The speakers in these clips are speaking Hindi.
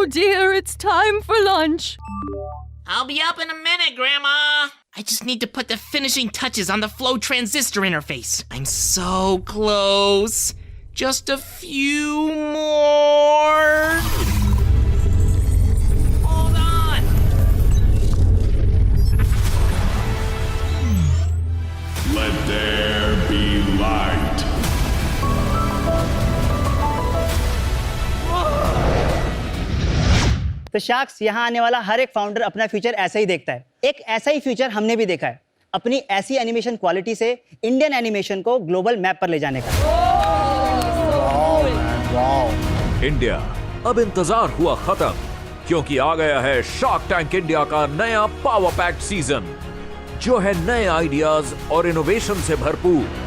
Oh dear, it's time for lunch. I'll be up in a minute, Grandma. I just need to put the finishing touches on the flow transistor interface. I'm so close. Just a few more. Hold on. Let there be light. तो शार्क्स, यहाँ आने वाला हर एक फाउंडर अपना फ्यूचर ऐसा ही देखता है। एक ऐसा ही फ्यूचर हमने भी देखा है, अपनी ऐसी एनिमेशन क्वालिटी से इंडियन एनिमेशन को ग्लोबल मैप पर ले जाने का। इंडिया, अब इंतजार हुआ खत्म, क्योंकि आ गया है शार्क टैंक इंडिया का नया पावर पैक्ड सीजन, जो है नए आइडियाज और इनोवेशन से भरपूर।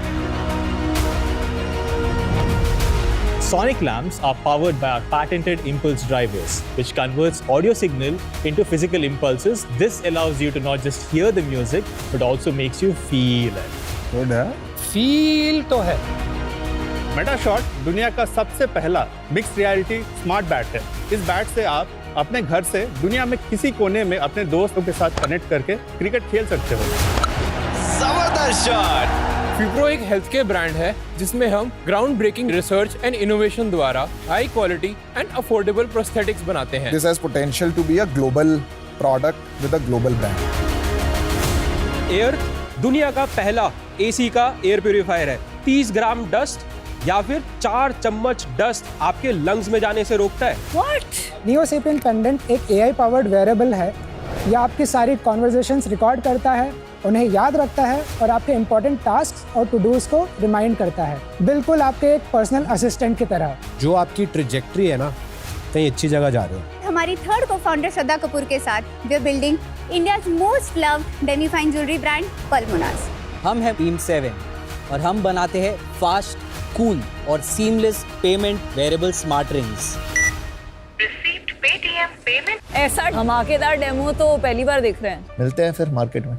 Sonic lamps are powered by our patented impulse drivers, which converts audio signal into physical impulses. This allows you to not just hear the music, but also makes you feel it. Good है? फील तो है। मेटाशॉट दुनिया का सबसे पहला मिक्स रियलिटी स्मार्ट बैट है। इस बैट से आप अपने घर से दुनिया में किसी कोने में अपने दोस्तों के साथ कनेक्ट करके क्रिकेट खेल सकते हो। जबरदस्त शॉट। फिब्रो एक हेल्थ केयर ब्रांड है जिसमें हम ground breaking research and innovation द्वारा high quality and affordable prosthetics बनाते हैं। This has potential to be a global product with a global brand. Air दुनिया का पहला एसी का एयर प्यूरिफायर है। 30 ग्राम डस्ट या फिर 4 चम्मच डस्ट आपके लंग्स में जाने से रोकता है। What? नियोसेपियन पेंडेंट एक AI पावर्ड वेयरेबल है। यह आपकी सारी कॉन्वर्सेशंस रिकॉर्ड करता है, उन्हें याद रखता है और आपके इंपॉर्टेंट टास्क और टू डूज को रिमाइंड करता है, बिल्कुल आपके एक पर्सनल असिस्टेंट की तरह। जो आपकी ट्रेजेक्ट्री है ना, कहीं अच्छी जगह जा रहे हो। हमारी थर्ड को फाउंडर श्रद्धा कपूर के साथ we are building India's most loved demi fine jewellery brand Palmonas. हम हैं टीम 7 और हम बनाते हैं फास्ट, कूल और seamless payment wearable smart rings. Received Paytm payment? ऐसा धमाकेदार डेमो तो पहली बार देख रहे हैं। मिलते हैं फिर मार्केट में।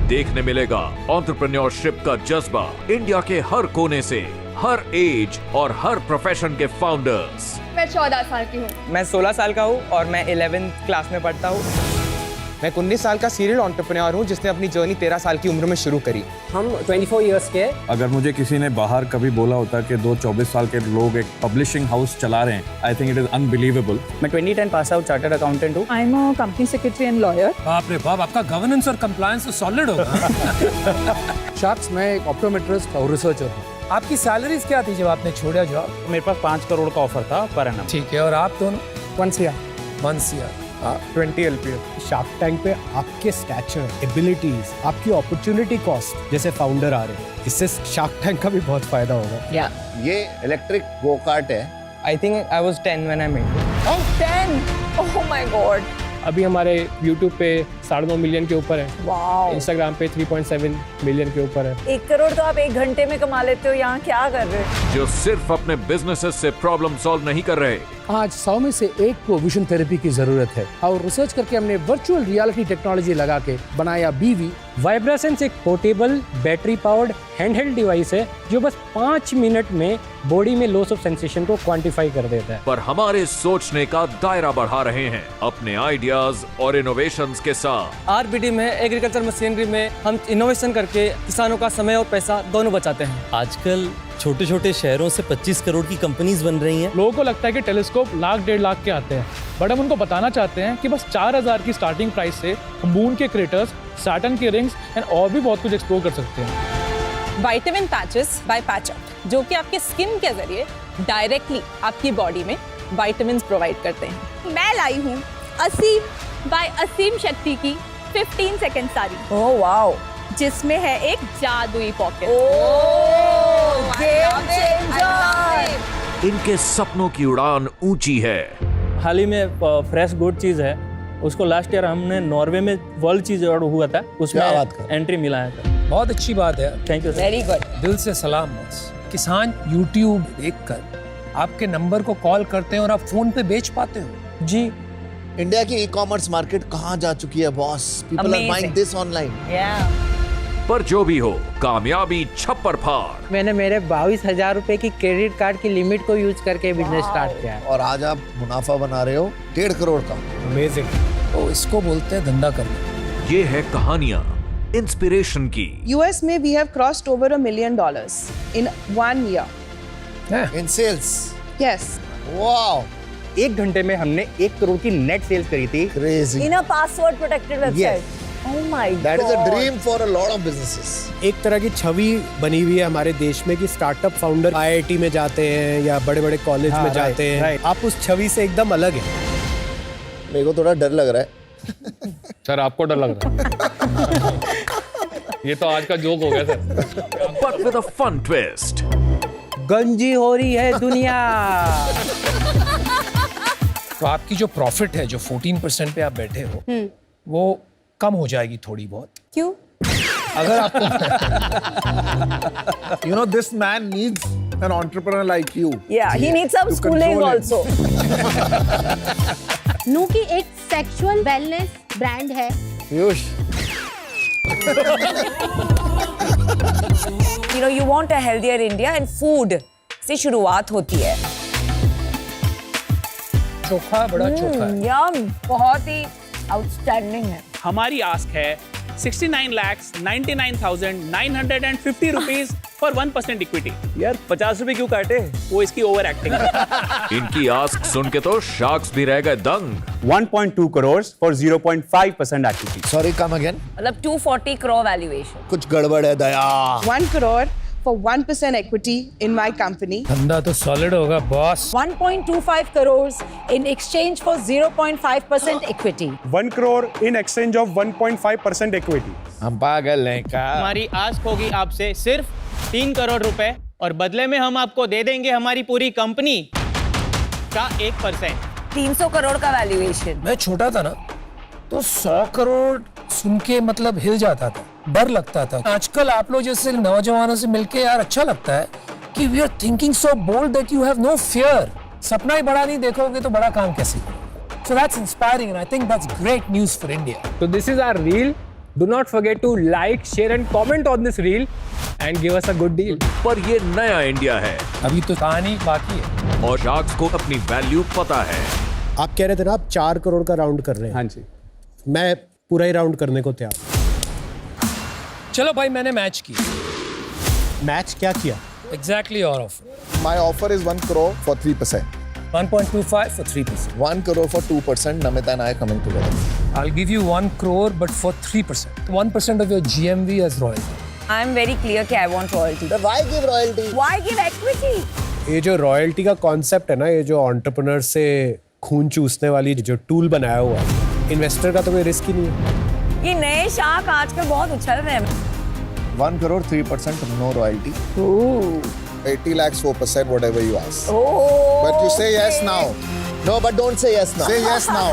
देखने मिलेगा एंटरप्रेन्योरशिप का जज्बा इंडिया के हर कोने से, हर एज और हर प्रोफेशन के फाउंडर्स। मैं 14 साल की हूँ। मैं 16 साल का हूँ और मैं 11th क्लास में पढ़ता हूँ। मैं 19 साल का सीरियल एंटरप्रेन्योर हूँ जिसने अपनी जर्नी 13 साल की उम्र में शुरू करी। हम 24 इयर्स के। अगर मुझे किसी ने बाहर कभी बोला होता कि 24 साल के लोग एक पब्लिशिंग हाउस चला रहे हैं, I think it is unbelievable. मैं 2010 पास आउट चार्टर्ड अकाउंटेंट हूँ। I am a company secretary and lawyer. बाप रे बाप, आपका गवर्नेंस और कंप्लायंस तो सॉलिड होगा। शार्क्स, मैं एक ऑप्टोमेट्रिस्ट और रिसर्चर हूँ। आपकी सैलरीज क्या थी जब आपने छोड़ा जॉब? मेरे पास 5 करोड़ का ऑफर था पर एनम। ठीक है, और आप दोनों? 1 CR। 1 CR। 20 LPA। Shark tank पे आपके स्टैचर, एबिलिटीज, आपकी अपॉर्चुनिटी कॉस्ट जैसे फाउंडर आ रहे हैं, इससे शार्क टैंक का भी बहुत फायदा होगा। ये इलेक्ट्रिक गो कार्ट है। I think I was 10 when I made it. Oh, 10! Oh my God! अभी हमारे YouTube पे 9.5 मिलियन के ऊपर है। Wow! Instagram पे 3.7 मिलियन के ऊपर है। 1 करोड़ तो आप 1 घंटे में कमा लेते हो, यहाँ क्या कर रहे हो? जो सिर्फ अपने बिजनेसेस से प्रॉब्लम सॉल्व नहीं कर रहे, आज 100 में से 1 को विजन थेरेपी की जरूरत है, और रिसर्च करके हमने वर्चुअल रियलिटी टेक्नोलॉजी लगा के बनाया BV। वाइब्रेसेंस एक portable battery powered handheld device है जो बस 5 मिनट में बॉडी में लॉस ऑफ सेंसेशन को क्वांटिफाई कर देता है। पर हमारे सोचने का दायरा बढ़ा रहे हैं अपने आइडियाज और इनोवेशंस के साथ। RBD में एग्रीकल्चर मशीनरी में हम इनोवेशन करके किसानों का समय और पैसा दोनों बचाते हैं। आजकल छोटे छोटे शहरों से 25 करोड़ की कंपनीज बन रही हैं। लोगों को लगता है कि टेलीस्कोप 1,00,000-1,50,000 के आते हैं, बट हम उनको बताना चाहते हैं कि बस 4,000 की स्टार्टिंग प्राइस से मून के क्रेटर्स, सैटर्न के रिंग्स एंड और भी बहुत कुछ एक्सप्लोर कर सकते हैं। विटामिन पैचेस बाय पैचअप, जो कि आपके स्किन के जरिए डायरेक्टली आपकी बॉडी में विटामिन्स प्रोवाइड करते हैं। मैं लाई हूँ असीम बाय असीम शक्ति की 15 सेकंड साड़ी। Oh wow! जिसमें है एक जादुई पॉकेट। Game changer! इनके सपनों की उड़ान ऊंची है। हाल ही में फ्रेश गुड चीज है, उसको लास्ट ईयर हमने नॉर्वे में वर्ल्ड चीज अवार्ड हुआ था, उसमें एंट्री मिला है। बहुत अच्छी बात है। Thank you. Very good. दिल से सलाम बॉस। किसान YouTube देखकर आपके नंबर को कॉल करते हैं और आप फोन पे बेच पाते हो। जी, इंडिया की ई-कॉमर्स मार्केट कहाँ जा चुकी है boss? People are buying this online. पर जो भी हो, कामयाबी छप्पर फाड़। मैंने मेरे 22,000 रुपए की क्रेडिट कार्ड की लिमिट को यूज करके बिजनेस स्टार्ट किया है। और आज आप मुनाफा बना रहे हो 1.5 करोड़ का। Amazing. तो इसको बोलते हैं धंधा करना। ये है कहानियां इंस्पिरेशन की। US में we have crossed over $1 million in 1 year. In sales. Yes. Wow, 1 घंटे में हमने 1 करोड़ की नेट सेल्स करी थी। Crazy. In a password protected website. Oh my God. That is a dream for a lot of businesses. एक तरह की छवि बनी हुई है हमारे देश में कि स्टार्टअप फाउंडर IIT में जाते हैं या बड़े-बड़े कॉलेज में जाते हैं। आप उस छवि से एकदम अलग हैं। मेरे को थोड़ा डर लग रहा है। सर आपको डर लग रहा है? ये तो आज का जोक हो गया sir. But with a fun twist. गंजी हो रही है दुनिया। तो आपकी जो प्रॉफिट है, जो 14% पे आप बैठे हो, वो कम हो जाएगी थोड़ी बहुत। क्यों? अगर आपको You know, this man needs an entrepreneur like you. Yeah, he needs some To schooling control it. also. नूकी एक सेक्सुअल वेलनेस ब्रांड है। Piyush, You know, you want a healthier India and food से शुरुआत होती है। चोखा बड़ा चोखा है। यम, बहुत ही आउटस्टैंडिंग है। हमारी आस्क है 69,99,950 रुपीज फॉर 1% इक्विटी। यार 50 रुपए क्यों काटे? वो इसकी ओवर एक्टिंग है। इनकी आस्क सुन के तो शार्क्स भी रह गए दंग। 1.2 crores for 0.5% equity. Sorry, come again. मतलब 240 crore valuation. कुछ गड़बड़ है दया। 1 crore for 1% equity in my company. धंधा तो सॉलिड होगा boss. 1.25 crores in exchange for 0.5% equity. 1 crore in exchange of 1.5% equity. हम पागल हैं का। हमारी आस्क होगी आपसे सिर्फ 3 करोड़ रुपए और बदले में हम आपको दे देंगे हमारी पूरी कंपनी का 1%। 300 करोड़ का वैल्यूएशन। मैं छोटा था ना, तो 100 करोड़ सुन के मतलब हिल जाता था, डर लगता था। आजकल आप लोग जैसे नौजवानों से मिलके यार अच्छा लगता है कि we are thinking so bold that you have no fear. सपना ही बड़ा नहीं देखोगे तो बड़ा काम कैसे करोगे? So that's inspiring and I think that's great news for India. So this is our reel. Do not forget to like, share and comment on this reel and give us a good deal. पर ये नया इंडिया है अभी तो कहानी बाकी है। और शार्क्स को अपनी वैल्यू पता है। आप कह रहे थे ना आप 4 करोड़ का राउंड कर रहे हैं। हाँ जी। मैं पूरा ही राउंड करने को तैयार। चलो भाई, मैंने मैच किया। मैच क्या किया? Exactly your offer. My offer is 1 crore for 3%. 1.25 for 3%. 1 crore for 2%. Namita and I are coming together. I'll give you 1 crore but for 3%. 1% of your GMV as royalty. I'm very clear कि I want royalty. Then why give royalty? Why give equity? ये जो रॉयल्टी का कॉन्सेप्ट है ना, ये जो एंटरप्रेन्योर से खून चूसने वाली जो टूल बनाया हुआ है, इन्वेस्टर का तो कोई रिस्क ही नहीं है। ये नए शार्क आजकल बहुत उछल रहे हैं। 1 crore 3% no royalty. 80 lakhs 4%, whatever you ask. But you say yes now. No, but don't say yes now. Say yes now.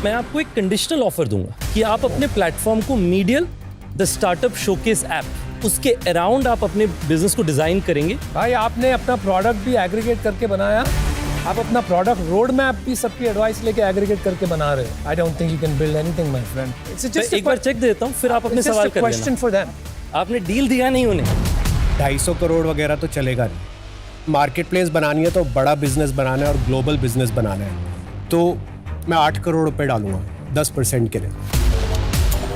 मैं आपको एक कंडीशनल ऑफर दूंगा कि आप अपने प्लेटफॉर्म को medial the startup showcase app उसके अराउंड आप अपने बिजनेस को डिजाइन करेंगे। भाई आपने अपना प्रोडक्ट भी एग्रीगेट करके बनाया, आप अपना प्रोडक्ट रोड मैप भी सबकी एडवाइस लेके एग्रीगेट करके बना रहे हो। I don't think you can build anything my friend. It's just एक बार चेक देता हूँ, फिर आप अपने सवाल कर लेना। Question for them. आपने डील दिया नहीं उन्हें। 250 करोड़ वगैरह तो चलेगा नहीं। मार्केट प्लेस बनानी है तो बड़ा बिजनेस बनाना है और ग्लोबल बिजनेस बनाना है, तो मैं 8 करोड़ रुपए डालूंगा 10% के लिए।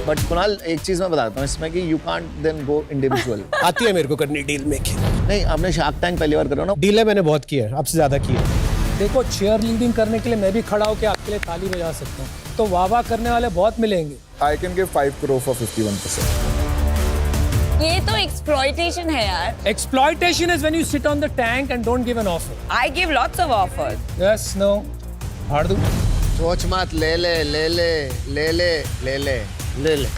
बट कुणाल, एक चीज मैं बताता हूँ इसमें कि you can't then go individual. आती है मेरे को करनी डील मेकिंग। नहीं, आपने शार्क टैंक पहली बार करो ना। डीलें मैंने बहुत की है, आपसे ज्यादा की है। देखो, चेयर लीडिंग करने के लिए मैं भी खड़ा होकर आपके लिए ताली बजा सकता हूँ, तो वाह वाह करने वाले बहुत मिलेंगे। I can give 5 crore for 51%. ये तो एक्सप्लॉइटेशन है यार। Exploitation is when you sit on the tank and don't give an offer. I give lots of offers. Yes, no. हार दूँ? सोच मत, ले ले ले ले ले ले ले ले ले ले।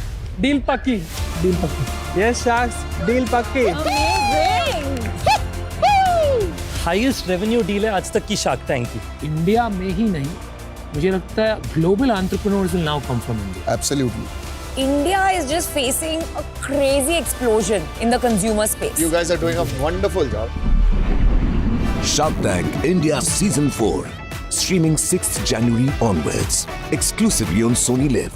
डील पक्की। डील पक्की। Yes, Sharks, डील पक्की। Amazing. हाईएस्ट रेवेन्यू डील है आज तक की शार्क टैंक की। इंडिया में ही नहीं, मुझे लगता है global entrepreneurs will now come from India. Absolutely. India is just facing a crazy explosion in the consumer space. You guys are doing a wonderful job. Shark Tank India Season 4. Streaming 6th January onwards. Exclusively on Sony Live.